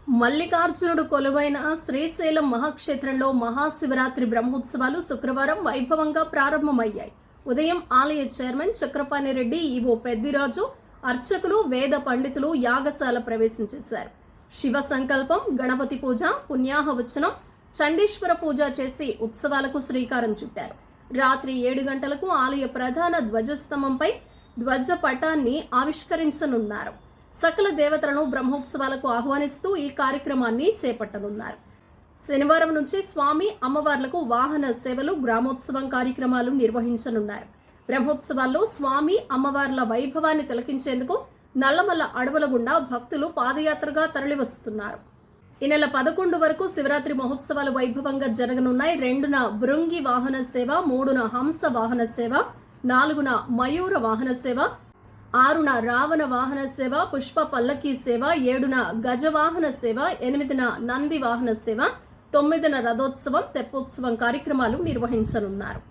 మల్లికార్జునుడు కొలువైన శ్రీశైలం మహాక్షేత్రంలో మహాశివరాత్రి బ్రహ్మోత్సవాలు శుక్రవారం వైభవంగా ప్రారంభమయ్యాయి. ఉదయం ఆలయ చైర్మన్ చక్రపాణిరెడ్డి, ఈవో పెద్దిరాజు, అర్చకులు, వేద పండితులు యాగశాల ప్రవేశం చేశారు. శివ సంకల్పం, గణపతి పూజ, పుణ్యాహవచనం, చండీశ్వర పూజ చేసి ఉత్సవాలకు శ్రీకారం చుట్టారు. రాత్రి 7 గంటలకు ఆలయ ప్రధాన ధ్వజస్తంభంపై ధ్వజ పటాన్ని ఆవిష్కరించనున్నారు. సకల దేవతలను బ్రహ్మోత్సవాలకు ఆహ్వానిస్తూ ఈ కార్యక్రమాన్ని చేపట్టనున్నారు. శనివారం నుంచి స్వామి అమ్మవార్లకు వాహన సేవలు, గ్రామోత్సవం కార్యక్రమాలు నిర్వహించనున్నారు. బ్రహ్మోత్సవాల్లో స్వామి అమ్మవార్ల వైభవాన్ని తిలకించేందుకు నల్లమల్ల అడవుల గుండా భక్తులు పాదయాత్రగా తరలివస్తున్నారు. ఈ నెల 11 వరకు శివరాత్రి మహోత్సవాలు వైభవంగా జరగనున్నాయి. 2న భృంగి వాహన సేవ, 3న హంస వాహన సేవ, 4న మయూర వాహన సేవ, 6న రావణ వాహన సేవ, పుష్ప పల్లకీ సేవ, 7న గజవాహన సేవ, 8న నంది వాహన సేవ, 9న రథోత్సవం, తెప్పోత్సవం కార్యక్రమాలు నిర్వహించనున్నారు.